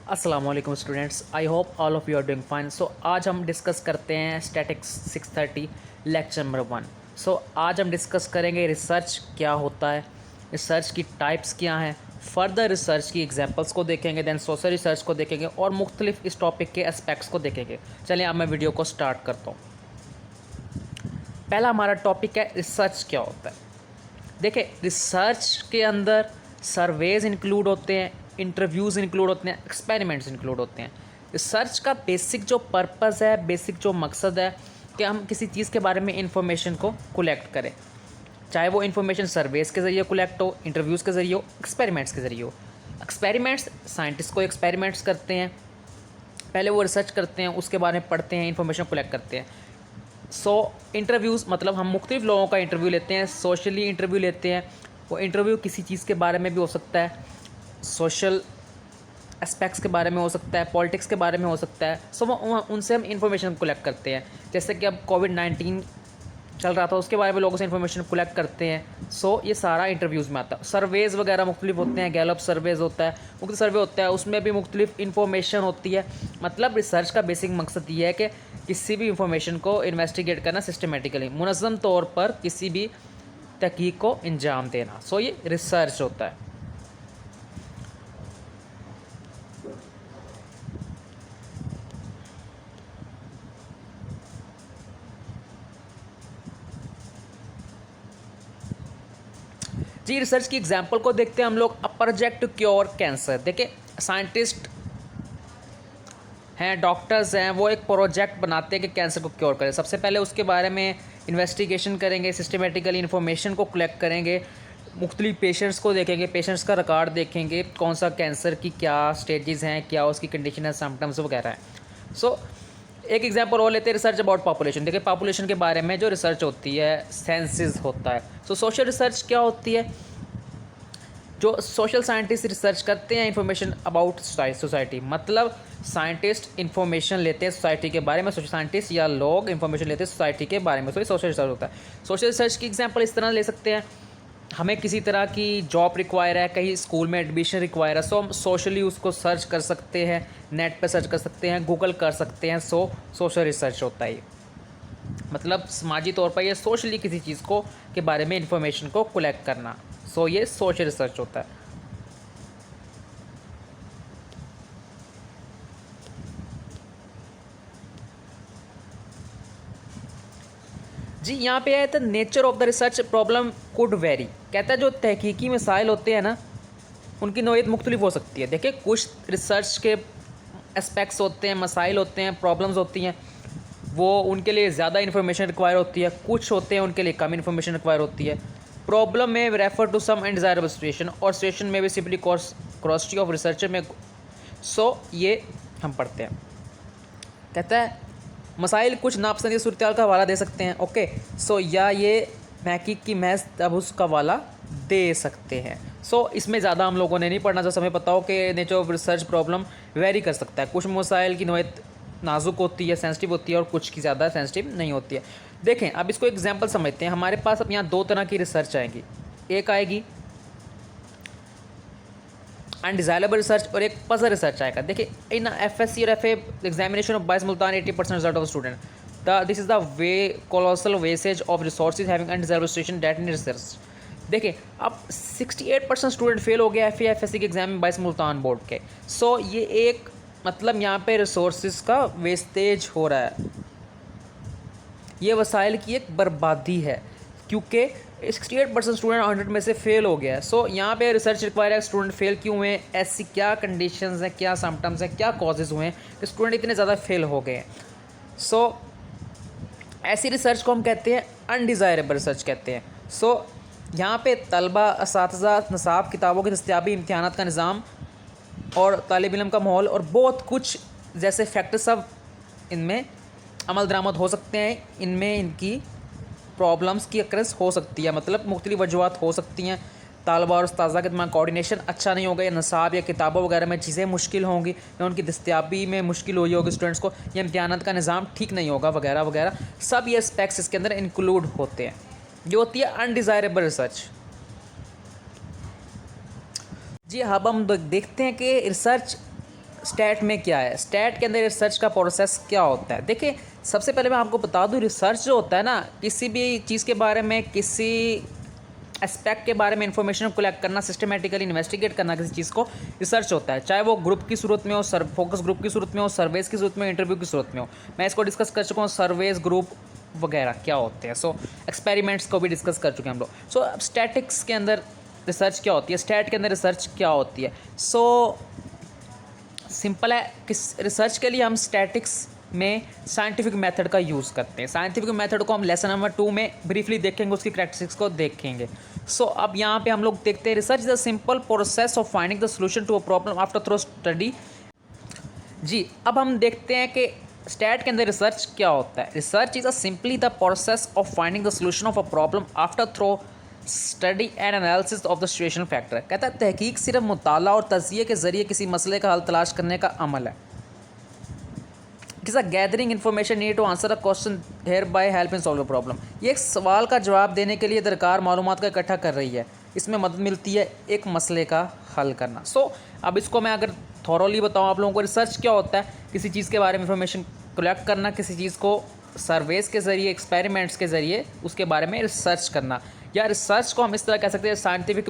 अस्सलामुअलैकुम students, I hope all of you are doing fine. So आज हम discuss करते हैं स्टैटिक्स 630 लेक्चर नंबर 1। सो आज हम डिस्कस करेंगे रिसर्च क्या होता है, रिसर्च की टाइप्स क्या हैं, फर्दर रिसर्च की एग्जांपल्स को देखेंगे, देन सोशल रिसर्च को देखेंगे और मुख्तलिफ इस टॉपिक के एस्पेक्ट्स को देखेंगे। चलिए अब मैं वीडियो को स्टार्ट करता हूँ। पहला हमारा टॉपिक है रिसर्च क्या होता है। देखिए, रिसर्च के अंदर सर्वेज इंक्लूड होते हैं, इंटरव्यूज़ इंक्लूड होते हैं, एक्सपेरिमेंट्स इंक्लूड होते हैं। रिसर्च का बेसिक जो पर्पस है, बेसिक जो मकसद है कि हम किसी चीज़ के बारे में इंफॉर्मेशन को कलेक्ट करें, चाहे वो इंफॉर्मेशन सर्वेज के ज़रिए कलेक्ट हो, इंटरव्यूज़ के ज़रिए हो, एक्सपेरिमेंट्स के ज़रिए हो। एक्सपेरिमेंट्स, साइंटिस्ट को एक्सपेरिमेंट्स करते हैं, पहले वो रिसर्च करते हैं, उसके बारे में पढ़ते हैं, इन्फॉर्मेशन कलेक्ट करते हैं। इंटरव्यूज़ मतलब हम मुख्तलिफ लोगों का इंटरव्यू लेते हैं, सोशली इंटरव्यू लेते हैं। वो इंटरव्यू किसी चीज़ के बारे में भी हो सकता है, सोशल एस्पेक्ट्स के बारे में हो सकता है, पॉलिटिक्स के बारे में हो सकता है। उनसे हम इंफॉर्मेशन कलेक्ट करते हैं। जैसे कि अब कोविड-19 चल रहा था, उसके बारे में लोगों से इन्फॉर्मेशन कलेक्ट करते हैं। ये सारा इंटरव्यूज़ में आता है। सर्वेज़ वगैरह मुख्तलिफ होते हैं, गैलप सर्वेज़ होता है, मुख्तलिफ सर्वे होता है, उसमें भी मुख्तलिफ इन्फॉर्मेशन होती है। मतलब रिसर्च का बेसिक मकसद ये है कि किसी भी इंफॉर्मेशन को इन्वेस्टिगेट करना, सिस्टमेटिकली मुनज़्ज़म तौर पर किसी भी तहकीक को अंजाम देना। ये रिसर्च होता है। जी, रिसर्च की एग्जांपल को देखते हैं हम लोग। A project to cure cancer. देखिए, साइंटिस्ट हैं, डॉक्टर्स हैं, वो एक प्रोजेक्ट बनाते हैं कि कैंसर को क्योर करें। सबसे पहले उसके बारे में इन्वेस्टिगेशन करेंगे, सिस्टमेटिकली इन्फॉर्मेशन को कलेक्ट करेंगे, मुख्तलिफ पेशेंट्स को देखेंगे, पेशेंट्स का रिकॉर्ड देखेंगे, कौन सा कैंसर की क्या स्टेजेस हैं, क्या उसकी कंडीशन है, सिम्टम्स वगैरह हैं। एक एग्जांपल और लेते हैं, रिसर्च अबाउट पॉपुलेशन। देखिए, पॉपुलेशन के बारे में जो रिसर्च होती है, सेंसस होता है। सोशल रिसर्च क्या होती है? जो सोशल साइंटिस्ट रिसर्च करते हैं इंफॉर्मेशन अबाउट सोसाइटी, मतलब साइंटिस्ट इंफॉर्मेशन लेते हैं सोसाइटी के बारे में, सोशल साइंटिस्ट या लोग इंफॉर्मेशन लेते हैं सोसाइटी के बारे में। सोशल रिसर्च होता है। सोशल रिसर्च की एग्जांपल इस तरह ले सकते हैं, हमें किसी तरह की जॉब रिक्वायर है, कहीं स्कूल में एडमिशन रिक्वायर है, हम सोशली उसको सर्च कर सकते हैं, नेट पे सर्च कर सकते हैं, गूगल कर सकते हैं। सोशल रिसर्च होता है ये। मतलब समाजी तौर पर ये सोशली किसी चीज़ को के बारे में इंफॉर्मेशन को कलेक्ट करना। ये सोशल रिसर्च होता है। जी, यहाँ पे है the nature of the research problem could very. कहता है जो तहकीकी मसाइल होते हैं ना, उनकी नोयत मुख्तलिफ हो सकती है। देखिए, कुछ रिसर्च के एस्पेक्ट्स होते हैं, मसाइल होते हैं, प्रॉब्लम्स होती हैं, वो उनके लिए ज़्यादा इन्फॉर्मेशन रिक्वायर होती है। कुछ होते हैं उनके लिए कम इन्फॉर्मेशन रिक्वायर होती है। प्रॉब्लम में refer to some undesirable situation और सिचुएशन में भी सिंपली क्रॉसिटी ऑफ रिसर्चर में। ये हम पढ़ते हैं। कहता है मसाइल कुछ नापसंदीदा सूरत का हवाला दे सकते हैं। ओके, या ये महकीक की महज तब उसका हवाला दे सकते हैं। इसमें ज़्यादा हम लोगों ने नहीं पढ़ना। जैसे हमें पता हो कि nature of research problem very कर सकता है। कुछ मसाइल की नोयत नाजुक होती है, सेंसिटिव होती है, और कुछ की ज़्यादा सेंसिटिव नहीं होती है। देखें, अब इसको एग्जांपल समझते हैं। हमारे पास अब यहाँ दो तरह की रिसर्च आएगी। एक आएगी अनडिज़ायरेबल रिसर्च और एक पजल रिसर्च आएगा। देखिए, इन एफएससी और FA examination of 22 Multan 80% result of student, this is the way colossal वेसेज of resources having undesirable situation that in research. देखिए, अब 68% स्टूडेंट फेल हो गया एफएससी के एग्जाम में 22 मुल्तान बोर्ड के। ये एक मतलब यहाँ पे रिसोर्सेज का वेस्टेज हो रहा है, ये वसाइल की एक बर्बादी है, क्योंकि 68% स्टूडेंट 100 में से फेल हो गया है। यहाँ पे रिसर्च रिक्वायर है, स्टूडेंट फेल क्यों हुए हैं, ऐसी क्या कंडीशंस हैं, क्या सिम्टम्स हैं, क्या कॉजेज़ हुए हैं कि स्टूडेंट इतने ज़्यादा फेल हो गए हैं। ऐसी रिसर्च को हम कहते हैं अनडिज़ायरेबल रिसर्च कहते हैं। यहाँ पे तलबा, असातिज़ा, नसाब, किताबों की दस्तियाबी, इम्तिहानात का निज़ाम और तालिब इल्म का माहौल और बहुत कुछ जैसे फैक्टर सब इनमें अमल दरामद हो सकते हैं। इनमें इनकी प्रॉब्लम्स की अक्रेंस हो सकती है, मतलब मुख्तलिफ वजूहत हो सकती हैं। तालबा और उस्ताज़ा के दरमियान कोऑर्डिनेशन अच्छा नहीं होगा, या नसाब या किताबों वगैरह में चीज़ें मुश्किल होंगी, या उनकी दस्तियाबी में मुश्किल हुई होगी स्टूडेंट्स को, या इम्तिहानात का निज़ाम ठीक नहीं होगा वगैरह वगैरह। सब ये एस्पेक्ट्स इसके अंदर इंक्लूड होते हैं। जो होती है अनडिज़ायरेबल रिसर्च। जी, अब हम देखते हैं कि रिसर्च स्टैट में क्या है, स्टैट के अंदर रिसर्च का प्रोसेस क्या होता है। देखिए सबसे पहले मैं आपको बता दूं, रिसर्च जो होता है ना, किसी भी चीज़ के बारे में, किसी एस्पेक्ट के बारे में इंफॉर्मेशन कलेक्ट करना, सिस्टमेटिकली इन्वेस्टिगेट करना किसी चीज़ को रिसर्च होता है। चाहे वो ग्रुप की सूरत में हो, फोकस ग्रुप की सूरत में हो, सर्वेज की सूरत में हो, इंटरव्यू की सूरत में हो। मैं इसको डिस्कस कर चुका हूँ, सर्वेज, ग्रुप वगैरह क्या होते हैं। सो एक्सपेरिमेंट्स को भी डिस्कस कर चुके हैं हम लोग। सो अब स्टैटिक्स के अंदर रिसर्च क्या होती है, स्टैट के अंदर रिसर्च क्या होती है। सो सिंपल है, किस रिसर्च के लिए हम स्टैटिक्स में साइंटिफिक मेथड का यूज़ करते हैं। साइंटिफिक मेथड को हम लेसन नंबर 2 में ब्रीफली देखेंगे, उसकी कैरेक्टरिस्टिक्स को देखेंगे। सो अब यहाँ पे हम लोग देखते हैं, research is a simple process of finding the solution to a problem after through study. जी, अब हम देखते हैं कि स्टैट के अंदर रिसर्च क्या होता है। Research is a simply the process of finding the solution of a problem after through study and analysis of the situational factor. कहता है तहकीक सिर्फ मुताला और तजिए के जरिए किसी मसले का हल तलाश करने का अमल है। It is a gathering information need to answer a question hereby help in solve a problem. ये एक सवाल का जवाब देने के लिए दरकार मालूमात का इकट्ठा कर रही है। इसमें मदद मिलती है एक मसले का हल करना। सो अब इसको मैं अगर थॉरोली बताऊँ आप लोगों को, रिसर्च क्या होता है, किसी चीज़ के बारे में इंफॉर्मेशन कलेक्ट करना, किसी चीज़ को सर्वेस के ज़रिए, एक्सपेरिमेंट्स के ज़रिए उसके बारे में रिसर्च करना। या रिसर्च को हम इस तरह कह सकते हैं, साइंटिफिक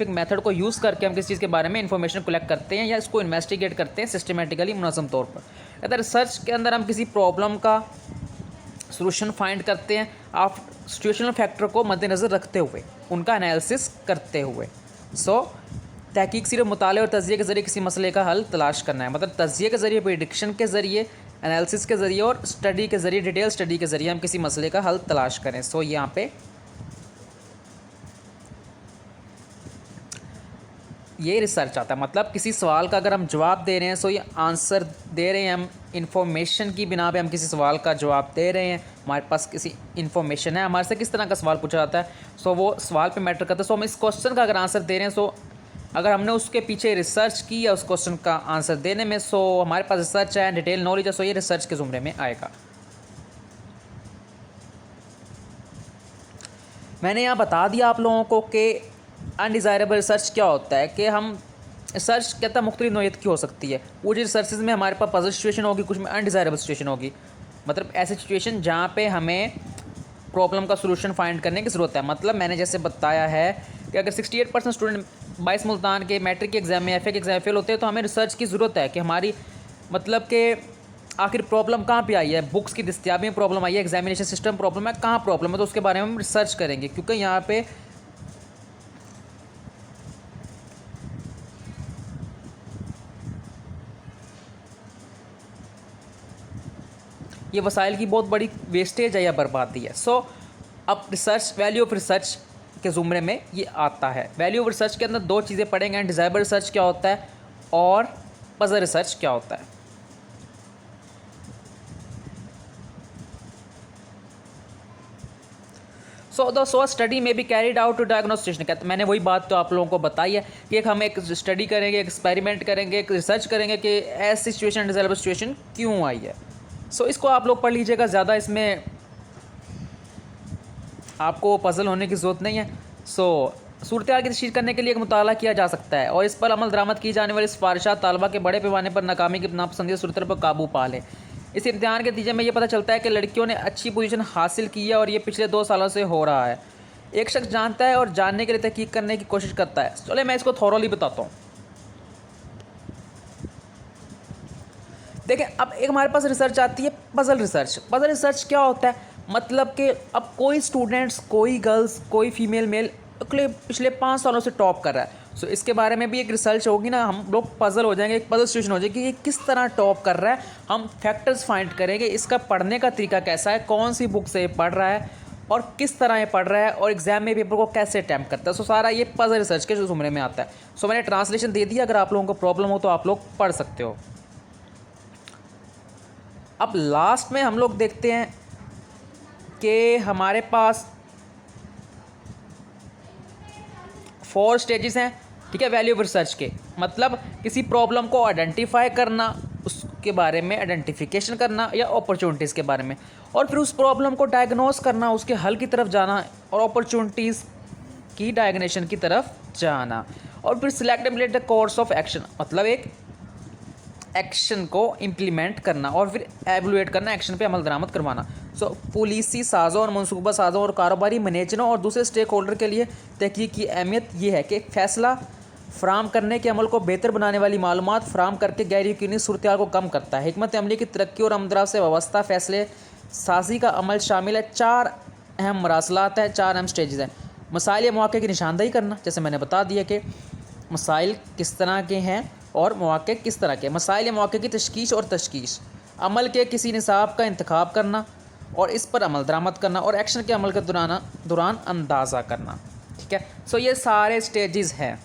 मेथड को यूज़ करके हम किसी चीज़ के बारे में इंफॉर्मेशन कलेक्ट करते हैं या इसको इन्वेस्टिगेट करते हैं सिस्टमेटिकली, मुनज़्ज़म तौर पर। कहता है रिसर्च के अंदर हम किसी प्रॉब्लम का सोल्यूशन फाइंड करते हैं, आप सिचुएशनल फैक्टर को मद्देनज़र रखते हुए, उनका एनालिसिस करते हुए। सो तहकीक सिर्फ मुताले और तजिए के ज़रिए किसी मसले का हल तलाश करना है। मतलब तजिए के ज़रिए, प्रेडिक्शन के ज़रिए, एनालिसिस के ज़रिए और स्टडी के ज़रिए, डिटेल स्टडी के ज़रिए हम किसी मसले का हल तलाश करें। सो यहाँ पे ये रिसर्च आता है। मतलब किसी सवाल का अगर हम जवाब दे रहे हैं, सो ये आंसर दे रहे हैं हम, इंफॉर्मेशन की बिना पे हम किसी सवाल का जवाब दे रहे हैं, हमारे पास किसी इंफॉर्मेशन है, हमारे से किस तरह का सवाल पूछा जाता है, सो वो सवाल पे मैटर करता है। सो हम इस क्वेश्चन का अगर आंसर दे रहे हैं, सो अगर हमने उसके पीछे रिसर्च की या उस क्वेश्चन का आंसर देने में, सो हमारे पास रिसर्च है, डिटेल नॉलेज है, सो ये रिसर्च के ज़ुमरे में आएगा। मैंने यहाँ बता दिया आप लोगों को कि अनडिज़ायरेबल रिसर्च क्या होता है, कि हम रिसर्च कहता है मुख्तलिफ नौइयत की हो सकती है। कुछ रिसर्चेज में हमारे पास पॉजिटिव सिचुएशन होगी, कुछ में अनडिज़ायरेबल सिचुएशन होगी। मतलब ऐसी सिचुएशन जहाँ पे हमें प्रॉब्लम का सोल्यूशन फाइंड करने की ज़रूरत है। मतलब मैंने जैसे बताया है कि अगर 68% स्टूडेंट 22 मुल्तान के मैट्रिक के एग्ज़ाम में, एफ ए के एग्ज़ाम फेल होते हैं, तो हमें रिसर्च की ज़रूरत है कि हमारी मतलब कि आखिर प्रॉब्लम कहाँ पे आई है, बुक्स की दस्तियाबी में प्रॉब्लम आई है, एग्जामिनेशन सिस्टम प्रॉब्लम है, कहाँ प्रॉब्लम है, तो उसके बारे में हम रिसर्च करेंगे। क्योंकि यहाँ पे ये वसाइल की बहुत बड़ी वेस्टेज है या बर्बादी है। सो अब रिसर्च, वैल्यू ऑफ रिसर्च के ज़ुमरे में ये आता है। वैल्यू ऑफ रिसर्च के अंदर दो चीज़ें पढ़ेंगे, डिज़ायरेबल रिसर्च क्या होता है और पजल रिसर्च क्या होता है। सो स्टडी में भी carried out to diagnose situation. कहते मैंने वही बात तो आप लोगों को बताई है कि एक हम एक स्टडी करेंगे, एक्सपेरिमेंट करेंगे, एक रिसर्च करेंगे कि ऐसी सिचुएशन, डिज़ायरेबल सिचुएशन क्यों आई है। सो इसको आप लोग पढ़ लीजिएगा, ज़्यादा इसमें आपको पजल होने की ज़रूरत नहीं है। सो सूरत हाल की तशरीह करने के लिए एक मुताला किया जा सकता है और इस पर अमल दरामद की जाने वाली सिफारिशात तालबा के बड़े पैमाने पर नाकामी की नापसंदीदा सूरत पर काबू पा लें। इस इम्तिहान के नतीजे में ये पता चलता है कि लड़कियों ने अच्छी पोजीशन हासिल की है और ये पिछले 2 सालों से हो रहा है। एक शख्स जानता है और जानने के लिए तहकीक करने की कोशिश करता है। चले मैं इसको थॉरोली बताता हूँ। देखें, अब एक हमारे पास रिसर्च आती है पजल रिसर्च। पजल रिसर्च क्या होता है, मतलब कि अब कोई स्टूडेंट्स, कोई गर्ल्स, कोई फीमेल मेल पिछले 5 सालों से टॉप कर रहा है। सो इसके बारे में भी एक रिसर्च होगी ना, हम लोग पजल हो जाएंगे, एक पजल सिचुएशन हो जाएगी कि ये किस तरह टॉप कर रहा है। हम फैक्टर्स फाइंड करेंगे, इसका पढ़ने का तरीका कैसा है, कौन सी बुक से ये पढ़ रहा है और किस तरह ये पढ़ रहा है और एग्जाम में पेपर को कैसे अटैम्प्ट करता है। सो सारा ये पजल रिसर्च के ज़ुमरे में आता है। सो मैंने ट्रांसलेशन दे दिया, अगर आप लोगों को प्रॉब्लम हो तो आप लोग पढ़ सकते हो। अब लास्ट में हम लोग देखते हैं कि हमारे पास 4 स्टेजेस हैं, ठीक है, वैल्यू ऑफ रिसर्च के। मतलब किसी प्रॉब्लम को आइडेंटिफाई करना, उसके बारे में आइडेंटिफिकेशन करना या अपॉर्चुनिटीज़ के बारे में, और फिर उस प्रॉब्लम को डायग्नोस करना, उसके हल की तरफ जाना और अपॉर्चुनिटीज़ की डायग्नेशन की तरफ जाना, और फिर select and the course of action. मतलब एक एक्शन को इम्प्लीमेंट करना और फिर एवलुएट करना, एक्शन पे अमल दरामद करवाना। सो पुलिसी साज़ों और मनसूबा साज़ों और कारोबारी मैनेजरों और दूसरे स्टेक होल्डर के लिए तहकीक की अहमियत ये है कि फ़ैसला फ्राहम करने के अमल को बेहतर बनाने वाली मालूमात फ्राहम करके गैर यकीनी सूरत को कम करता है। हिकमत अमली की तरक्की और अमदराव से वाबस्ता फ़ैसले साजी का अमल शामिल है। 4 अहम मरासलात है, 4 अहम स्टेजेस हैं। मसाइल या मौके की निशानदेही करना, जैसे मैंने बता दिया कि मसाइल किस तरह के हैं और मौके किस तरह के। मसाइल या मौके की तशखीस और तशखीस, अमल के किसी निसाब का इंतखाब करना और इस पर अमल दरामद करना और एक्शन के अमल के दौरान अंदाज़ा करना। ठीक है, सो ये सारे स्टेजेस हैं।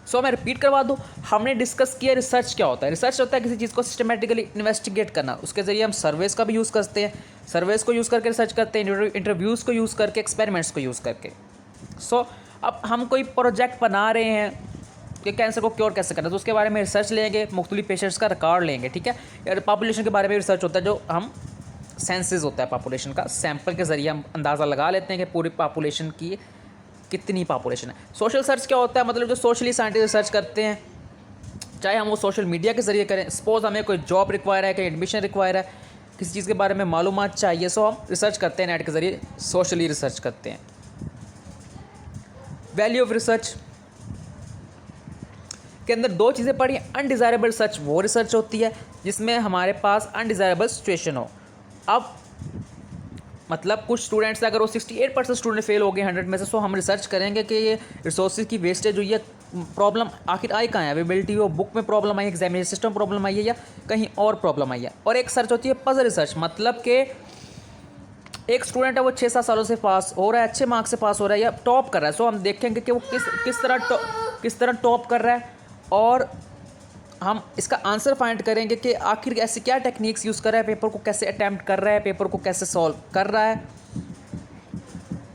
सो मैं रिपीट करवा दूँ, हमने डिस्कस किया रिसर्च क्या होता है। रिसर्च होता है किसी चीज़ को सिस्टमेटिकली इन्वेस्टिगेट करना, उसके ज़रिए हम सर्वेस का भी यूज़ करते हैं, सर्वेस को यूज़ करके रिसर्च करते हैं, इंटरव्यूज़ को यूज़ करके, एक्सपेरिमेंट्स को यूज़ करके। सो अब हम कोई प्रोजेक्ट बना रहे हैं कि कैंसर को क्योर कैसे करना, तो उसके बारे में रिसर्च लेंगे, मुख्तलिफ पेशेंट्स का रिकॉर्ड लेंगे। ठीक है, यार पॉपुलेशन के बारे में रिसर्च होता है, जो हम सेंसेस होता है पॉपुलेशन का, सैंपल के ज़रिए हम अंदाज़ा लगा लेते हैं कि पूरी पॉपुलेशन की कितनी पॉपुलेशन है। सोशल सर्च क्या होता है, मतलब जो सोशली साइंटिस्ट रिसर्च करते हैं, चाहे हम वो सोशल मीडिया के ज़रिए करें। सपोज़ हमें कोई जॉब रिक्वायर है, कोई एडमिशन रिक्वायर है, किसी चीज़ के बारे में मालूमात चाहिए, सो हम रिसर्च करते हैं, नेट के ज़रिए सोशली रिसर्च करते हैं। वैल्यू ऑफ रिसर्च के अंदर 2 चीज़ें पढ़ी। अनडिज़ायरेबल रिसर्च वो रिसर्च होती है जिसमें हमारे पास अनडिज़ायरेबल सिचुएशन हो। अब मतलब कुछ स्टूडेंट्स अगर वो 68% स्टूडेंट फेल हो गए 100 में से, सो हम रिसर्च करेंगे कि ये रिसोर्सेज की वेस्टेज हुई है, प्रॉब्लम आखिर आई कहाँ है, अवेलेबिलिटी हो, बुक में प्रॉब्लम आई है, एग्जामिनेशन सिस्टम प्रॉब्लम आई है, या कहीं और प्रॉब्लम आई है। और एक सर्च होती है पजल रिसर्च, मतलब कि एक स्टूडेंट है वो 6-7 सालों से पास हो रहा है, अच्छे मार्क्स से पास हो रहा है या टॉप कर रहा है, सो हम देखेंगे कि वो किस तरह टॉप कर रहा है और हम इसका आंसर फाइंड करेंगे कि आखिर ऐसी क्या टेक्निक्स यूज़ कर रहा है, पेपर को कैसे अटैम्प्ट कर रहा है, पेपर को कैसे सॉल्व कर रहा है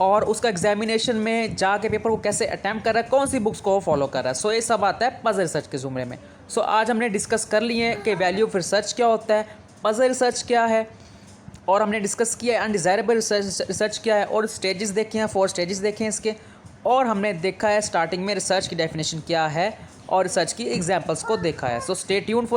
और उसका एग्जामिनेशन में जाके पेपर को कैसे अटैम्प्ट कर रहा है, कौन सी बुक्स को फॉलो कर रहा है। सो ये सब आता है पजल रिसर्च के ज़ुमरे में। सो आज हमने डिस्कस कर लिए हैं कि वैल्यू ऑफ रिसर्च क्या होता है, पजल रिसर्च क्या है, और हमने डिस्कस किया है अनडिज़ायरेबल रिसर्च क्या है, और स्टेजेस देखे हैं, 4 स्टेजेस देखे हैं इसके, और हमने देखा है स्टार्टिंग में रिसर्च की डेफिनेशन क्या है और रिसर्च की एग्जांपल्स को देखा है। So stay tune for